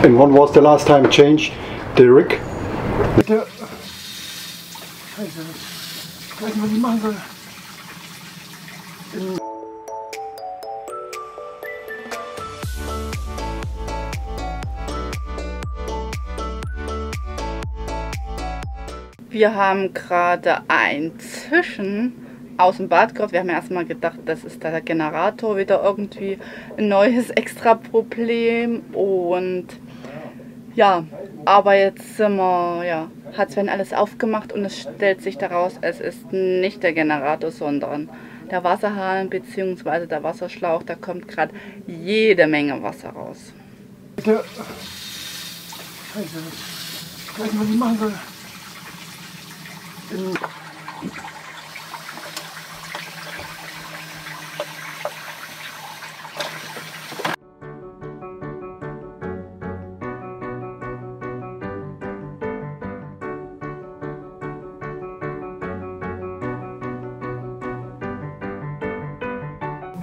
And when was the last time changed the rig? Scheiße, ich weiß nicht, was ich machen soll. Wir haben gerade ein Zischen aus dem Bad gehört. Wir haben erstmal gedacht, das ist der Generator wieder irgendwie ein neues Extra-Problem. Und ja, aber jetzt sind wir, ja, hat Sven alles aufgemacht und es stellt sich daraus, es ist nicht der Generator, sondern der Wasserhahn bzw. der Wasserschlauch. Da kommt gerade jede Menge Wasser raus. Scheiße, ich weiß nicht, was ich machen soll.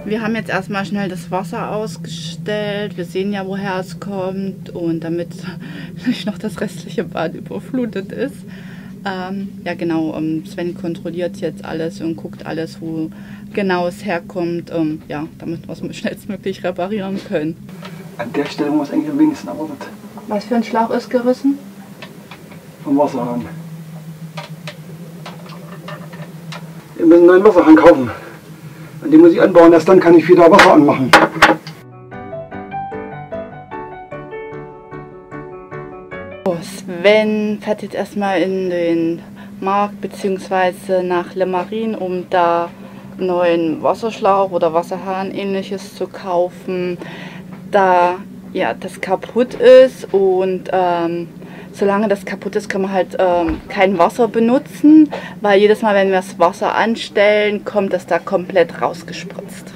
Wir haben jetzt erstmal schnell das Wasser ausgestellt. Wir sehen ja, woher es kommt, und damit nicht noch das restliche Bad überflutet ist. Ja genau, Sven kontrolliert jetzt alles und guckt alles, wo genau es herkommt. Ja, damit wir es schnellstmöglich reparieren können. An der Stelle muss eigentlich am wenigsten erwartet. Was für ein Schlauch ist gerissen? Vom Wasserhahn. Wir müssen einen neuen Wasserhahn kaufen. Und den muss ich anbauen, erst dann kann ich wieder Wasser anmachen. Sven fährt jetzt erstmal in den Markt bzw. nach Le Marin, um da einen neuen Wasserschlauch oder Wasserhahn ähnliches zu kaufen, da ja, das kaputt ist. Und solange das kaputt ist, kann man halt kein Wasser benutzen, weil jedes Mal, wenn wir das Wasser anstellen, kommt das da komplett rausgespritzt.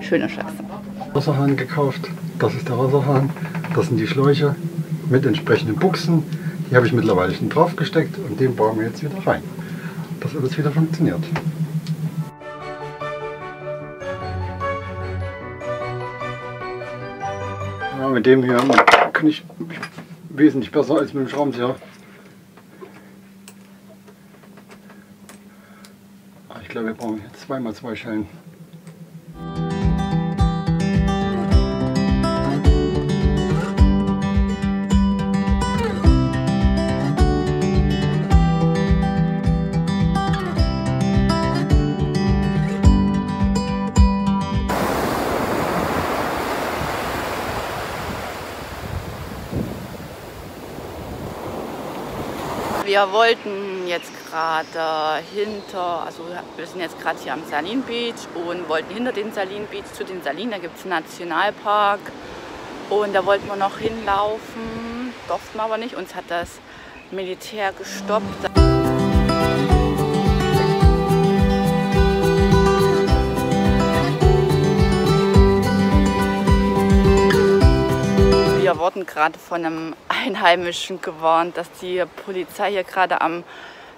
Schöne Scheiße. Wasserhahn gekauft. Das ist der Wasserhahn. Das sind die Schläuche mit entsprechenden Buchsen. Die habe ich mittlerweile schon drauf gesteckt und den bauen wir jetzt wieder rein, dass alles wieder funktioniert. Ja, mit dem hier kann ich wesentlich besser als mit dem Schraubenzieher. Ich glaube, wir brauchen jetzt 2x2 Schellen. Wir wollten jetzt gerade also wir sind jetzt gerade hier am Saline Beach und wollten hinter den Saline Beach zu den Salinen, da gibt es einen Nationalpark und da wollten wir noch hinlaufen, durften wir aber nicht, uns hat das Militär gestoppt. Wir wurden gerade von einem Einheimischen gewarnt, dass die Polizei hier gerade am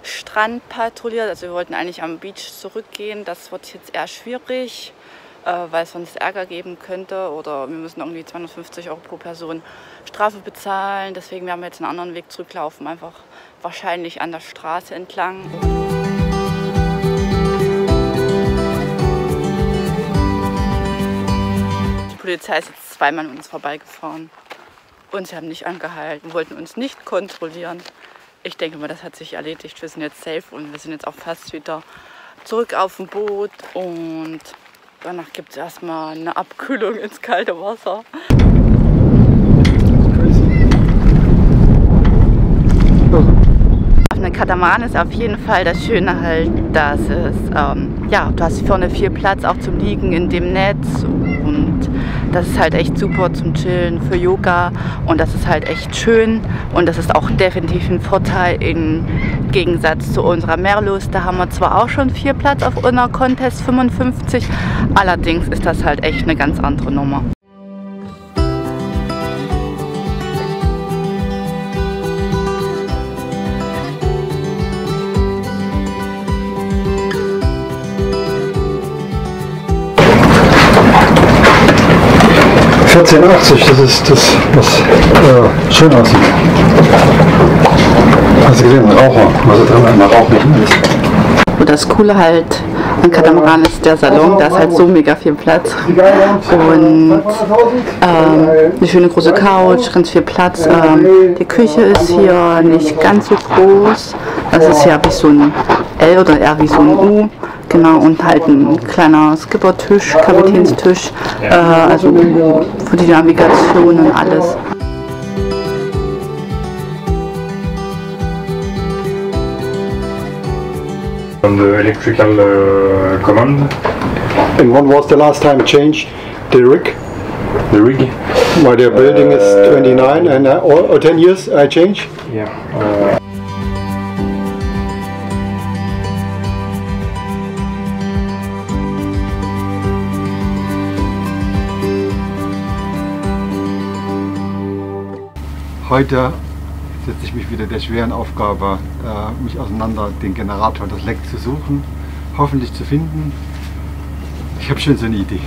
Strand patrouilliert. Also wir wollten eigentlich am Beach zurückgehen. Das wird jetzt eher schwierig, weil es sonst Ärger geben könnte. Oder wir müssen irgendwie 250 € pro Person Strafe bezahlen. Deswegen werden wir jetzt einen anderen Weg zurücklaufen, einfach wahrscheinlich an der Straße entlang. Die Polizei ist jetzt zweimal an uns vorbeigefahren. Und sie haben nicht angehalten, wollten uns nicht kontrollieren. Ich denke mal, das hat sich erledigt. Wir sind jetzt safe und wir sind jetzt auch fast wieder zurück auf dem Boot. Und danach gibt es erstmal eine Abkühlung ins kalte Wasser. Auf einem Katamaran ist auf jeden Fall das Schöne halt, dass es, ja, du hast vorne viel Platz auch zum Liegen in dem Netz. Und das ist halt echt super zum Chillen, für Yoga, und das ist halt echt schön und das ist auch definitiv ein Vorteil im Gegensatz zu unserer Merlus. Da haben wir zwar auch schon viel Platz auf unserer Contest 55, allerdings ist das halt echt eine ganz andere Nummer. 1880, das ist das, was schön aussieht. Hast du gesehen, ein Raucher, also drin einmal rauchen ist. Und das Coole halt an Katamaran ist der Salon, da ist halt so mega viel Platz und eine schöne große Couch, ganz viel Platz. Die Küche ist hier nicht ganz so groß, das ist ja wie so ein L oder eher wie so ein U. Genau, und halt ein kleiner Skippertisch, Kapitänstisch, also für die Navigation und alles. On the electrical command. And when was the last time changed the rig? The rig? Why the building is 29 and or 10 years I change? Yeah. Heute setze ich mich wieder der schweren Aufgabe, mich auseinander den Generator, das Leck zu suchen, hoffentlich zu finden. Ich habe schon so eine Idee.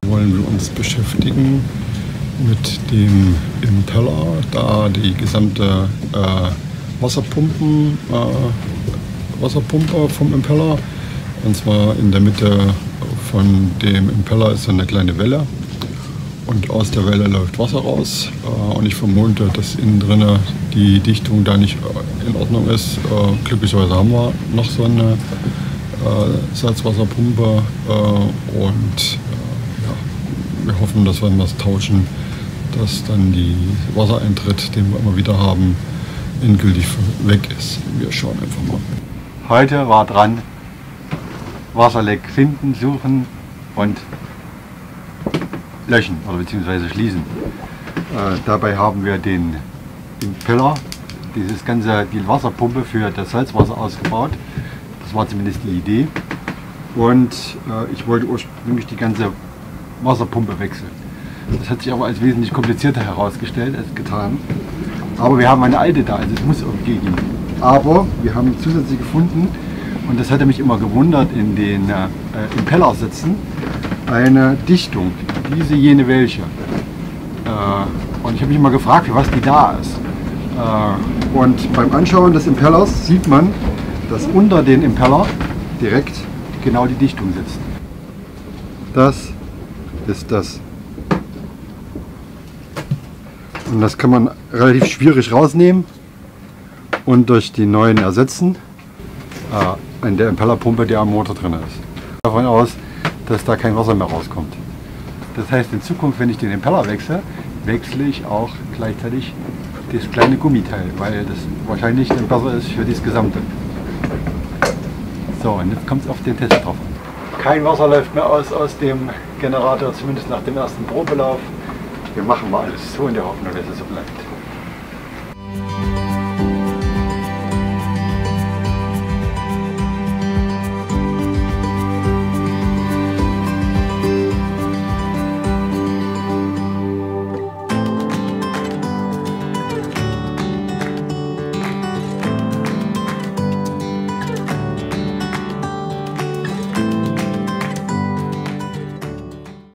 Wollen wir uns beschäftigen mit dem Impeller, da die gesamte Wasserpumpe vom Impeller, und zwar in der Mitte von dem Impeller ist so eine kleine Welle. Und aus der Welle läuft Wasser raus und ich vermute, dass innen drin die Dichtung da nicht in Ordnung ist. Glücklicherweise haben wir noch so eine Salzwasserpumpe und ja, wir hoffen, dass wir das tauschen, dass dann die Wassereintritt, den wir immer wieder haben, endgültig weg ist. Wir schauen einfach mal. Heute war dran, Wasserleck finden, suchen und löschen oder beziehungsweise schließen. Dabei haben wir den Impeller, die Wasserpumpe für das Salzwasser ausgebaut. Das war zumindest die Idee. Und ich wollte ursprünglich die ganze Wasserpumpe wechseln. Das hat sich aber als wesentlich komplizierter herausgestellt als getan. Aber wir haben eine alte da, also es muss irgendwie gehen. Aber wir haben zusätzlich gefunden, und das hatte mich immer gewundert in den Impellersitzen, eine Dichtung, jene welche. Und ich habe mich immer gefragt, für was die da ist. Und beim Anschauen des Impellers sieht man, dass unter den Impeller direkt genau die Dichtung sitzt. Das ist das. Und das kann man relativ schwierig rausnehmen und durch die neuen ersetzen, in der Impellerpumpe, die am Motor drin ist. Davon aus, dass da kein Wasser mehr rauskommt. Das heißt, in Zukunft, wenn ich den Impeller wechsle, wechsle ich auch gleichzeitig das kleine Gummiteil, weil das wahrscheinlich dann besser ist für das Gesamte. So, und jetzt kommt es auf den Test drauf an. Kein Wasser läuft mehr aus dem Generator, zumindest nach dem ersten Probelauf. Wir machen mal alles so in der Hoffnung, dass es so bleibt.